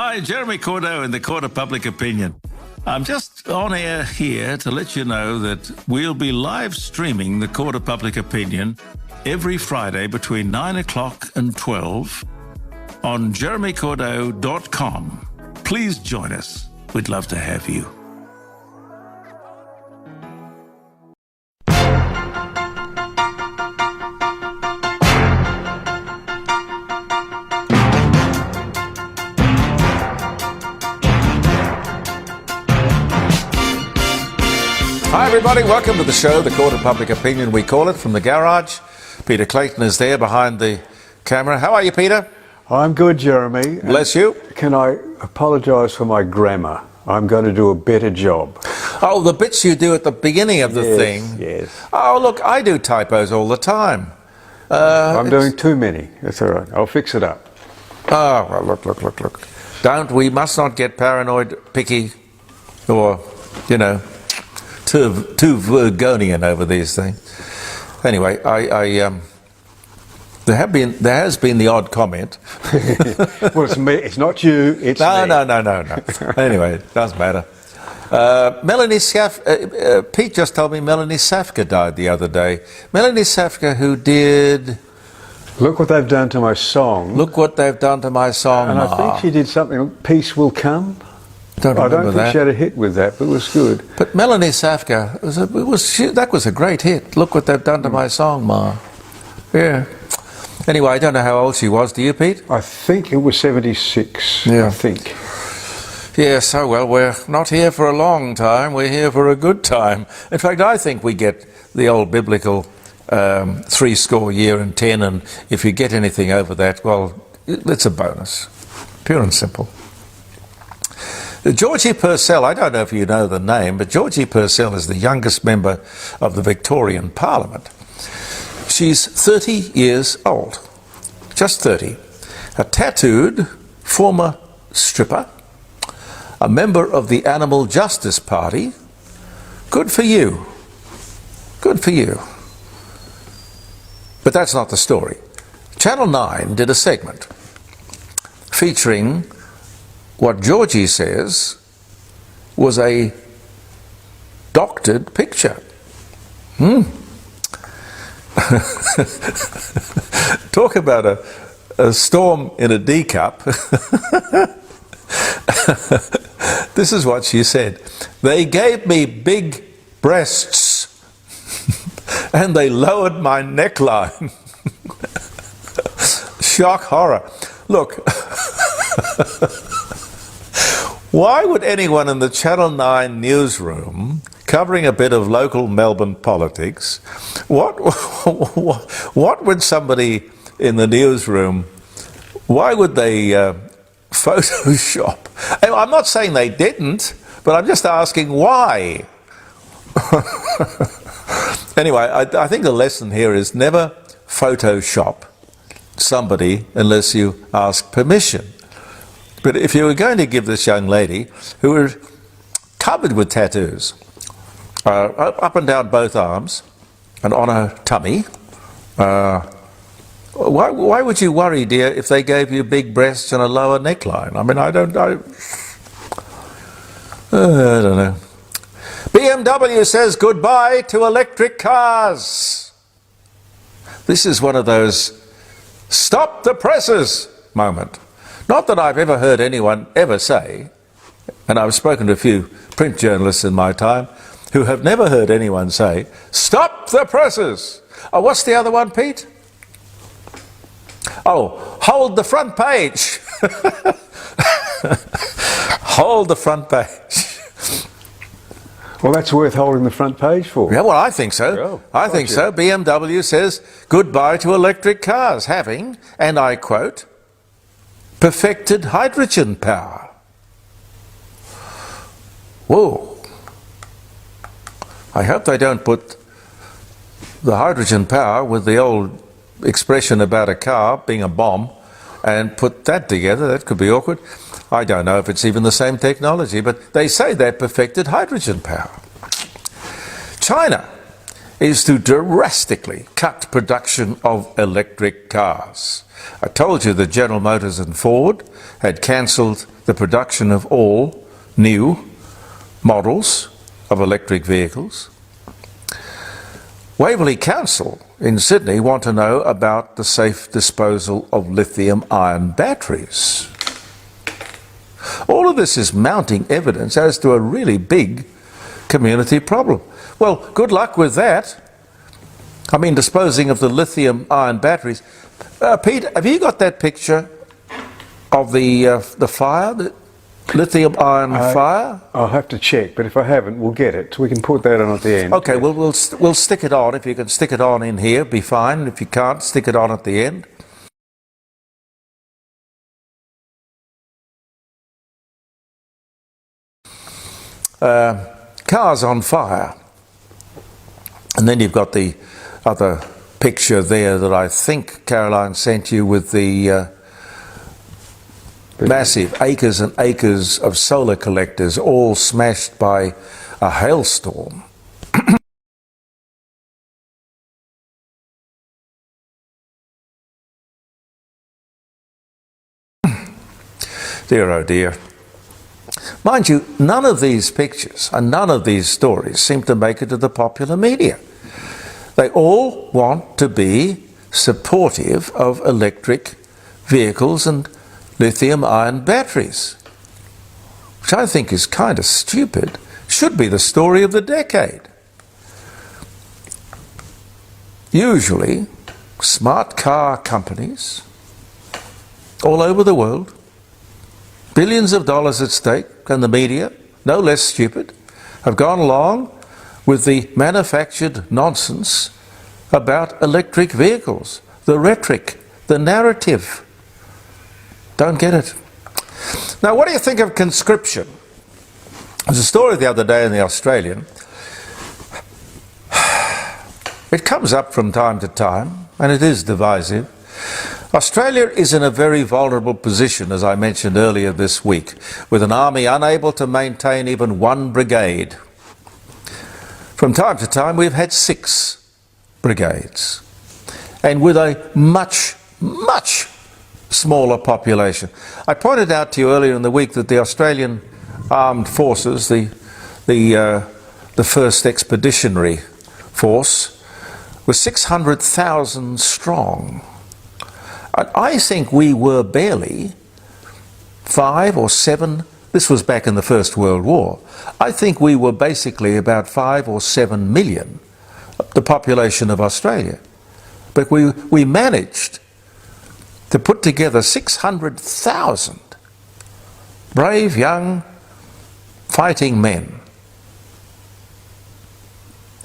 Hi, Jeremy Cordeaux in the Court of Public Opinion. I'm just on air here to let you know that we'll be live streaming the Court of Public Opinion every Friday between 9 o'clock and 12 on jeremycordeaux.com. Please join us. We'd love to have you. Hi everybody, welcome to the show, the Court of Public Opinion, we call it, from the garage. Peter Clayton is there behind the camera. How are you, Peter? I'm good, Jeremy. Bless you. Can I apologise for my grammar? I'm going to do a better job. Oh, the bits you do at the beginning of the thing. Yes. Oh, look, I do typos all the time. I'm doing too many. That's all right. I'll fix it up. Oh, well, look. We must not get paranoid, picky, or, too Virgonian over these things. Anyway, there has been the odd comment. Well, it's me. It's not you. It's me. No. Anyway, it doesn't matter. Pete just told me Melanie Safka died the other day. Melanie Safka, who did... Look What They've Done to My Song. Look What They've Done to My Song. And I think she did something, Peace Will Come. I don't think she had a hit with that, but it was good. But Melanie Safka, that was a great hit. Look What They've Done to My Song, Ma. Yeah. Anyway, I don't know how old she was. Do you, Pete? I think it was 76. Yeah. I think. Yes, oh well, we're not here for a long time. We're here for a good time. In fact, I think we get the old biblical 70 years and 10, and if you get anything over that, well, it's a bonus. Pure and simple. Georgie Purcell, I don't know if you know the name, but Georgie Purcell is the youngest member of the Victorian Parliament. She's 30 years old, just 30, a tattooed former stripper, a member of the Animal Justice Party. Good for you. Good for you. But that's not the story. Channel 9 did a segment featuring what Georgie says was a doctored picture. Talk about a storm in a D cup. This is what she said. They gave me big breasts and they lowered my neckline. Shock horror. Look. Why would anyone in the Channel 9 newsroom, covering a bit of local Melbourne politics, what would somebody in the newsroom, why would they Photoshop? I'm not saying they didn't, but I'm just asking why. Anyway, I think the lesson here is never Photoshop somebody unless you ask permission. But if you were going to give this young lady, who was covered with tattoos, up and down both arms, and on her tummy, why would you worry, dear, if they gave you big breasts and a lower neckline? I mean, I don't know. BMW says goodbye to electric cars. This is one of those stop the presses moment. Not that I've ever heard anyone ever say, and I've spoken to a few print journalists in my time, who have never heard anyone say, stop the presses. Oh, what's the other one, Pete? Oh, hold the front page. Hold the front page. Well, that's worth holding the front page for. Yeah, well, I think so. Oh, I think so. BMW says goodbye to electric cars, having, and I quote, perfected hydrogen power. Whoa. I hope they don't put the hydrogen power with the old expression about a car being a bomb and put that together. That could be awkward. I don't know if it's even the same technology, but they say they've perfected hydrogen power. China is to drastically cut production of electric cars. I told you that General Motors and Ford had cancelled the production of all new models of electric vehicles. Waverley Council in Sydney want to know about the safe disposal of lithium-ion batteries. All of this is mounting evidence as to a really big community problem. Well, good luck with that. I mean, disposing of the lithium-ion batteries. Pete, have you got that picture of the fire, the lithium-ion fire? I'll have to check, but if I haven't, we'll get it. We can put that on at the end. Okay, we'll stick it on. If you can stick it on in here, be fine. If you can't, stick it on at the end. Cars on fire. And then you've got the other picture there that I think Caroline sent you with the massive acres and acres of solar collectors all smashed by a hailstorm. Dear oh dear. Mind you, none of these pictures and none of these stories seem to make it to the popular media. They all want to be supportive of electric vehicles and lithium-ion batteries, which I think is kind of stupid. Should be the story of the decade. Usually, smart car companies all over the world, billions of dollars at stake, and the media, no less stupid, have gone along with the manufactured nonsense about electric vehicles, the rhetoric, the narrative. Don't get it. Now, what do you think of conscription? There's a story the other day in the Australian. It comes up from time to time, and it is divisive. Australia is in a very vulnerable position, as I mentioned earlier this week, with an army unable to maintain even one brigade. From time to time, we've had 6 brigades, and with a much, much smaller population. I pointed out to you earlier in the week that the Australian Armed Forces, the 1st Expeditionary Force, was 600,000 strong. And I think we were barely 5 or 7, this was back in the First World War, I think we were basically about 5 or 7 million, the population of Australia. But we managed to put together 600,000 brave young fighting men.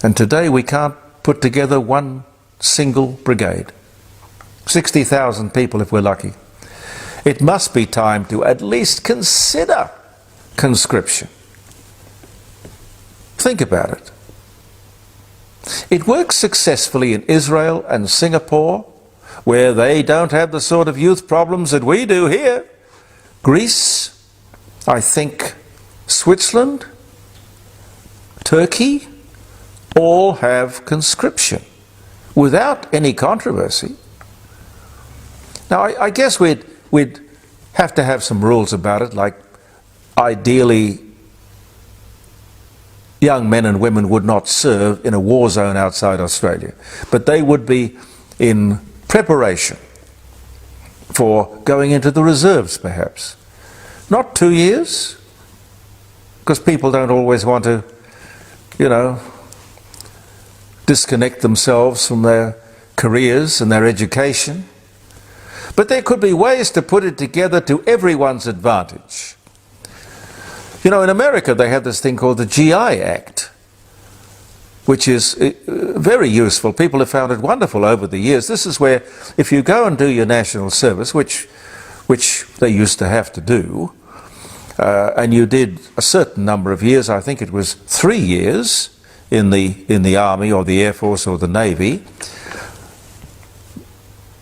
And today we can't put together one single brigade. 60,000 people if we're lucky. It must be time to at least consider conscription. Think about it. It works successfully in Israel and Singapore, where they don't have the sort of youth problems that we do here. Greece, I think Switzerland, Turkey, all have conscription without any controversy. Now, I guess we'd have to have some rules about it, like ideally young men and women would not serve in a war zone outside Australia, but they would be in preparation for going into the reserves, perhaps. Not 2 years, because people don't always want to, disconnect themselves from their careers and their education. But there could be ways to put it together to everyone's advantage. In America they have this thing called the GI Act, which is very useful. People have found it wonderful over the years. This is where, if you go and do your national service, which they used to have to do, and you did a certain number of years, I think it was 3 years in the Army or the Air Force or the Navy,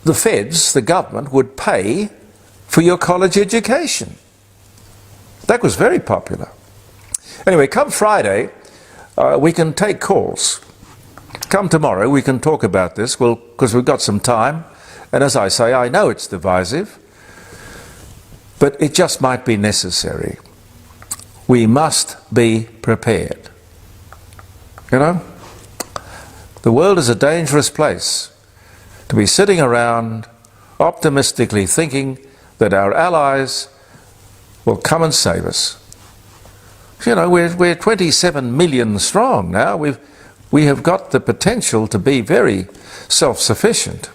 the feds, the government, would pay for your college education. That was very popular. Anyway, come Friday, we can take calls. come tomorrow, we can talk about this, well, because we've got some time. And as I say, I know it's divisive, but it just might be necessary. We must be prepared. You know, the world is a dangerous place to be sitting around optimistically thinking that our allies will come and save us. You know, we're 27 million strong now. We have got the potential to be very self-sufficient.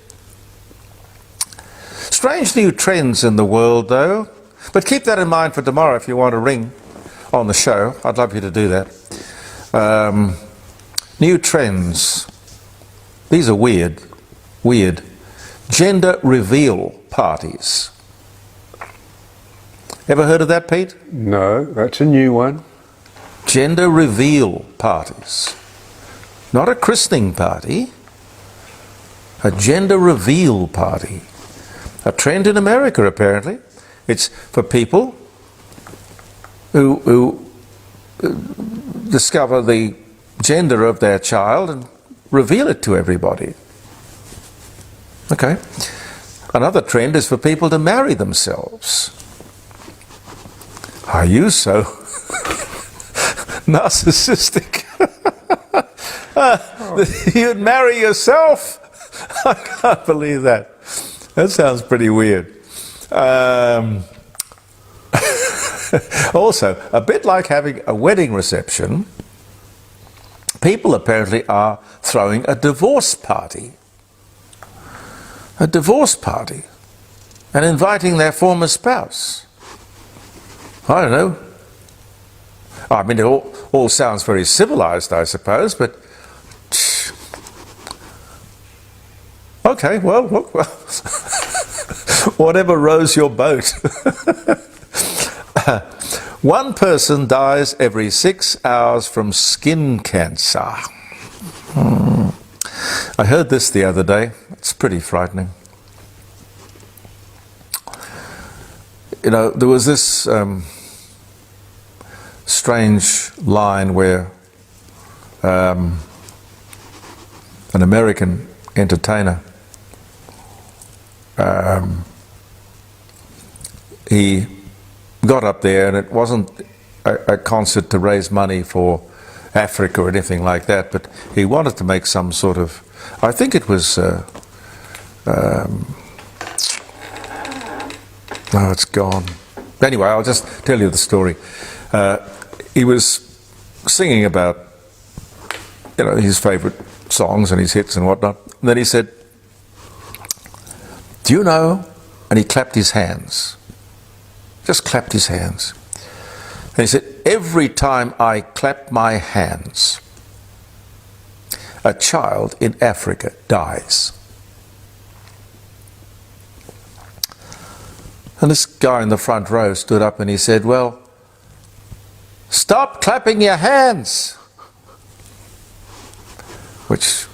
Strange new trends in the world, though. But keep that in mind for tomorrow if you want to ring on the show. I'd love you to do that. New trends. These are weird. Weird. Gender reveal parties. Ever heard of that, Pete? No, that's a new one. Gender reveal parties. Not a christening party. A gender reveal party. A trend in America, apparently. It's for people who discover the gender of their child and reveal it to everybody. Okay. Another trend is for people to marry themselves. Are you so narcissistic? You'd marry yourself? I can't believe that. That sounds pretty weird. Also, a bit like having a wedding reception, people apparently are throwing a divorce party. A divorce party. And inviting their former spouse. I don't know. I mean, it all sounds very civilized, I suppose, but okay, well, whatever rows your boat. One person dies every 6 hours from skin cancer. I heard this the other day. It's pretty frightening. You know, there was this strange line where an American entertainer, he got up there, and it wasn't a concert to raise money for Africa or anything like that, but he wanted to make some sort of, I think it was, oh, it's gone. Anyway, I'll just tell you the story. He was singing about, you know, his favourite songs and his hits and whatnot. And then he said, "Do you know?" And he clapped his hands. Just clapped his hands. And he said, "Every time I clap my hands, a child in Africa dies." And this guy in the front row stood up and he said, "Well, stop clapping your hands." Which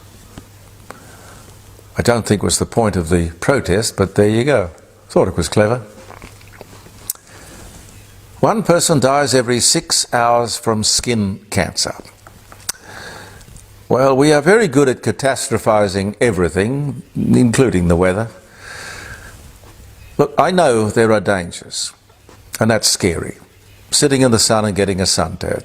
I don't think was the point of the protest, but there you go. Thought it was clever. One person dies every 6 hours from skin cancer. Well, we are very good at catastrophizing everything, including the weather. Look, I know there are dangers, and that's scary. Sitting in the sun and getting a suntan.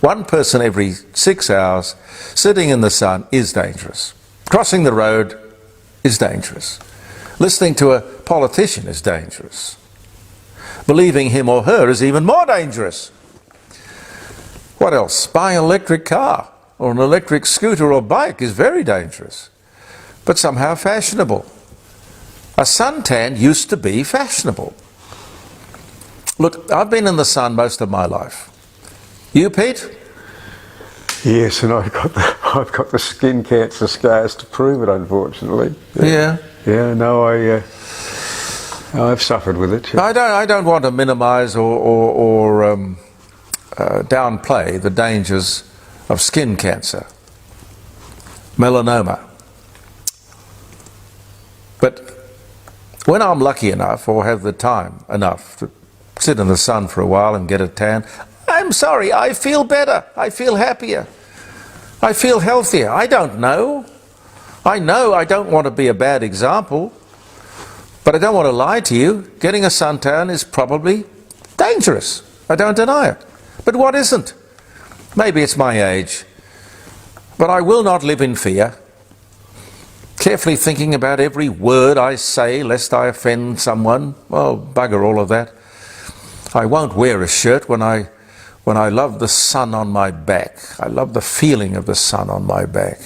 One person every 6 hours sitting in the sun is dangerous. Crossing the road is dangerous. Listening to a politician is dangerous. Believing him or her is even more dangerous. What else? Buying an electric car or an electric scooter or bike is very dangerous, but somehow fashionable. A suntan used to be fashionable. Look, I've been in the sun most of my life. You, Pete? Yes, and I've got the skin cancer scars to prove it, unfortunately. Yeah. Yeah, no, I've suffered with it. Yeah. I don't want to minimise or downplay the dangers of skin cancer, melanoma. But when I'm lucky enough or have the time enough to sit in the sun for a while and get a tan, I'm sorry, I feel better. I feel happier. I feel healthier. I don't know. I know I don't want to be a bad example, but I don't want to lie to you. Getting a suntan is probably dangerous. I don't deny it. But what isn't? Maybe it's my age. But I will not live in fear, carefully thinking about every word I say lest I offend someone. Well, bugger all of that. I won't wear a shirt when I love the sun on my back. I love the feeling of the sun on my back.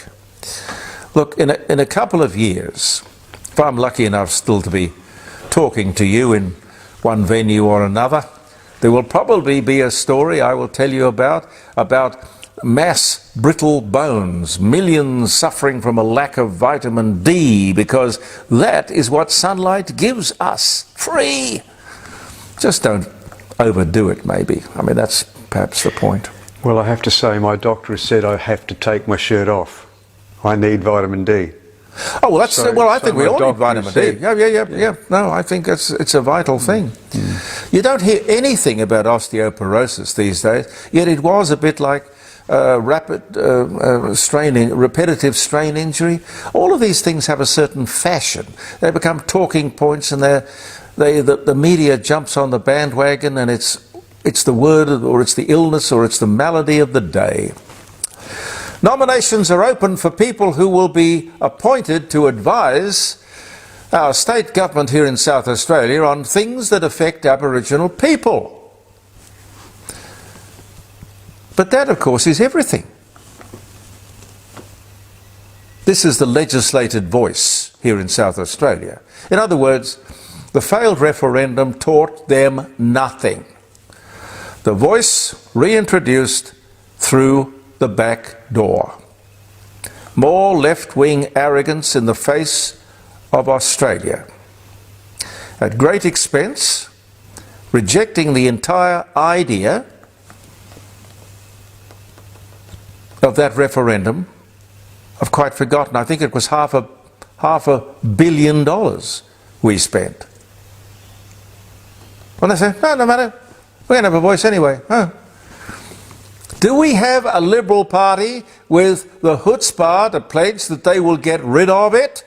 Look, in a couple of years, if I'm lucky enough still to be talking to you in one venue or another, there will probably be a story I will tell you about mass brittle bones, millions suffering from a lack of vitamin D, because that is what sunlight gives us, free. Just don't overdo it, maybe. I mean, that's perhaps the point. Well, I have to say, my doctor has said I have to take my shirt off. I need vitamin D. Oh, well, that's I think we all need vitamin D. Yeah. No, I think it's a vital thing. You don't hear anything about osteoporosis these days, yet it was a bit like repetitive strain injury. All of these things have a certain fashion. They become talking points, and the media jumps on the bandwagon, and it's the word, or it's the illness, or it's the malady of the day. Nominations are open for people who will be appointed to advise our state government here in South Australia on things that affect Aboriginal people. But that, of course, is everything. This is the legislated voice here in South Australia. In other words, the failed referendum taught them nothing. The voice reintroduced through the back door. More left-wing arrogance in the face of Australia. At great expense, rejecting the entire idea of that referendum. I've quite forgotten. I think it was half a $500 million we spent. When they say, no matter, we don't have a voice anyway. Huh? Do we have a Liberal Party with the chutzpah to pledge that they will get rid of it?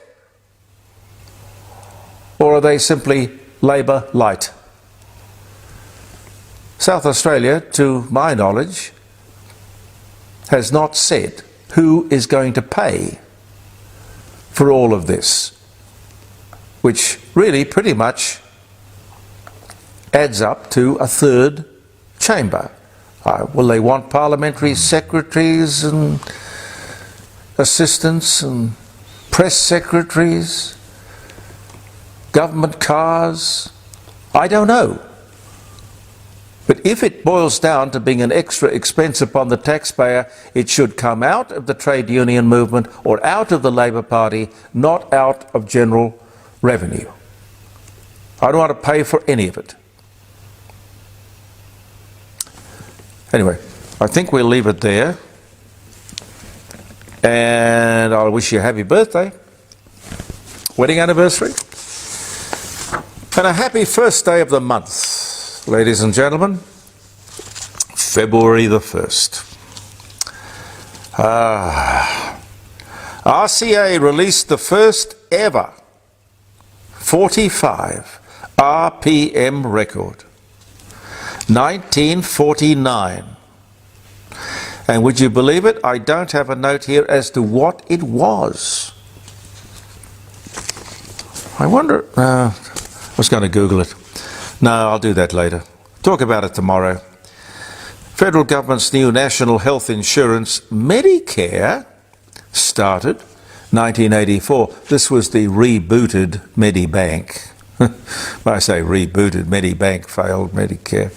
Or are they simply Labor light? South Australia, to my knowledge, has not said who is going to pay for all of this, which really pretty much adds up to a third chamber. Will they want parliamentary secretaries and assistants and press secretaries, government cars? I don't know. But if it boils down to being an extra expense upon the taxpayer, it should come out of the trade union movement or out of the Labor Party, not out of general revenue. I don't want to pay for any of it. Anyway, I think we'll leave it there. And I'll wish you a happy birthday, wedding anniversary, and a happy first day of the month, ladies and gentlemen, February the 1st. RCA released the first ever 45 RPM record. 1949. And would you believe it? I don't have a note here as to what it was. I wonder, I was going to Google it. No, I'll do that later. Talk about it tomorrow. Federal government's new national health insurance, Medicare, started 1984. This was the rebooted Medibank. When I say rebooted, Medibank failed, Medicare.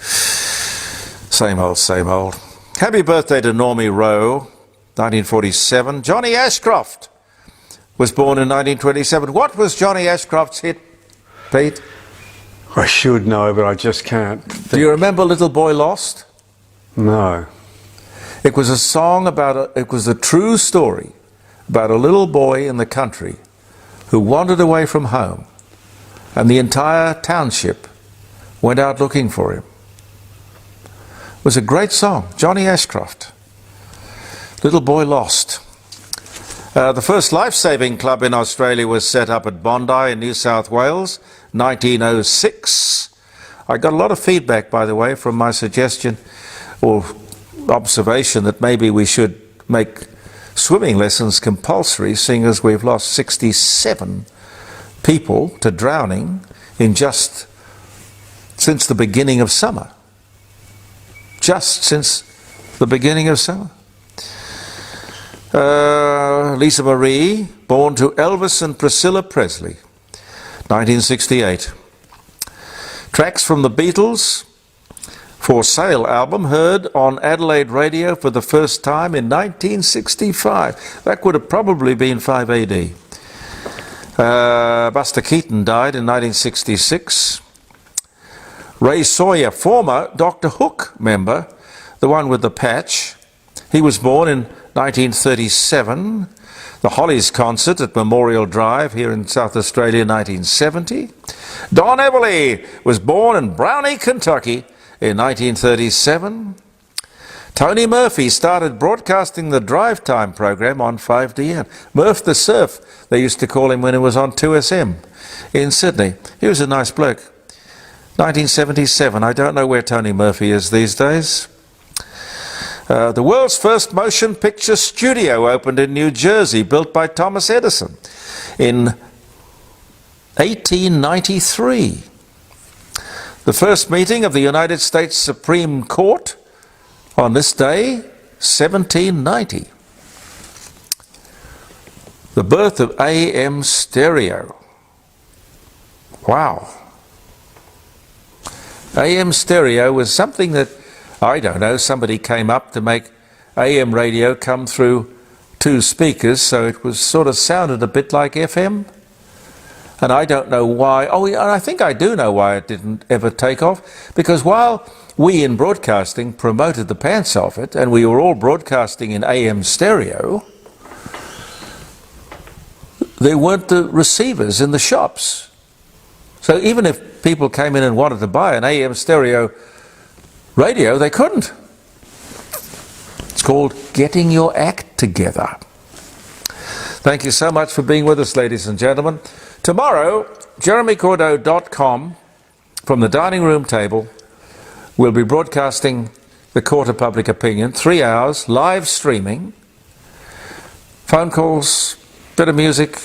Same old, same old. Happy birthday to Normie Rowe, 1947. Johnny Ashcroft was born in 1927. What was Johnny Ashcroft's hit, Pete? I should know, but I just can't think. Do you remember Little Boy Lost? No. It was a song it was a true story about a little boy in the country who wandered away from home, and the entire township went out looking for him. It was a great song, Johnny Ashcroft. Little boy lost. The first life-saving club in Australia was set up at Bondi in New South Wales, 1906. I got a lot of feedback, by the way, from my suggestion or observation that maybe we should make swimming lessons compulsory, seeing as we've lost 67 people to drowning in just since the beginning of summer. Just since the beginning of summer. Lisa Marie, born to Elvis and Priscilla Presley, 1968. Tracks from the Beatles' For Sale album heard on Adelaide radio for the first time in 1965. That would have probably been 5 AD. Buster Keaton died in 1966. Ray Sawyer, former Doctor Hook member, the one with the patch, he was born in 1937. The Hollies concert at Memorial Drive here in South Australia, 1970. Don Everly was born in Brownie, Kentucky in 1937. Tony Murphy started broadcasting the Drive Time program on 5DN. Murph the Surf, they used to call him when he was on 2SM in Sydney. He was a nice bloke. 1977, I don't know where Tony Murphy is these days. The world's first motion picture studio opened in New Jersey, built by Thomas Edison in 1893. The first meeting of the United States Supreme Court on this day, 1790. The birth of AM stereo. Wow. AM stereo was something that, I don't know, somebody came up to make AM radio come through two speakers, so it was sort of sounded a bit like FM. And I don't know why. Oh, and I think I do know why it didn't ever take off. Because while we in broadcasting promoted the pants off it, and we were all broadcasting in AM stereo, there weren't the receivers in the shops. So even if people came in and wanted to buy an AM stereo radio, they couldn't. It's called getting your act together. Thank you so much for being with us, ladies and gentlemen. Tomorrow, jeremycordeaux.com from the dining room table will be broadcasting the Court of Public Opinion, 3 hours, live streaming, phone calls, bit of music,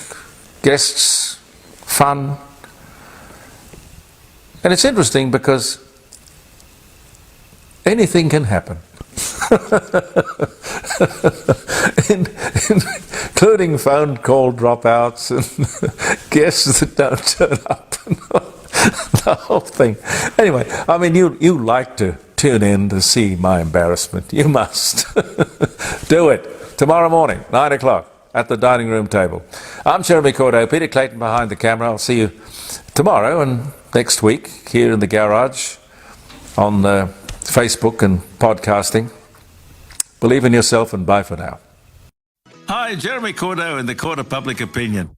guests, fun. And it's interesting because anything can happen. Including phone call dropouts and guests that don't turn up and the whole thing. Anyway, I mean, you like to tune in to see my embarrassment. You must. Do it. Tomorrow morning, 9 o'clock, at the dining room table. I'm Jeremy Cordeaux, Peter Clayton behind the camera. I'll see you tomorrow and next week here in the garage on Facebook and podcasting. Believe in yourself and bye for now. Hi, Jeremy Cordeaux in the Court of Public Opinion.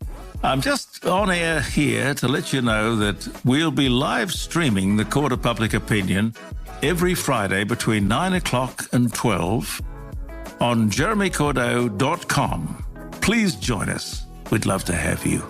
I'm just on air here to let you know that we'll be live streaming the Court of Public Opinion every Friday between 9 o'clock and 12 on jeremycordeaux.com. Please join us. We'd love to have you.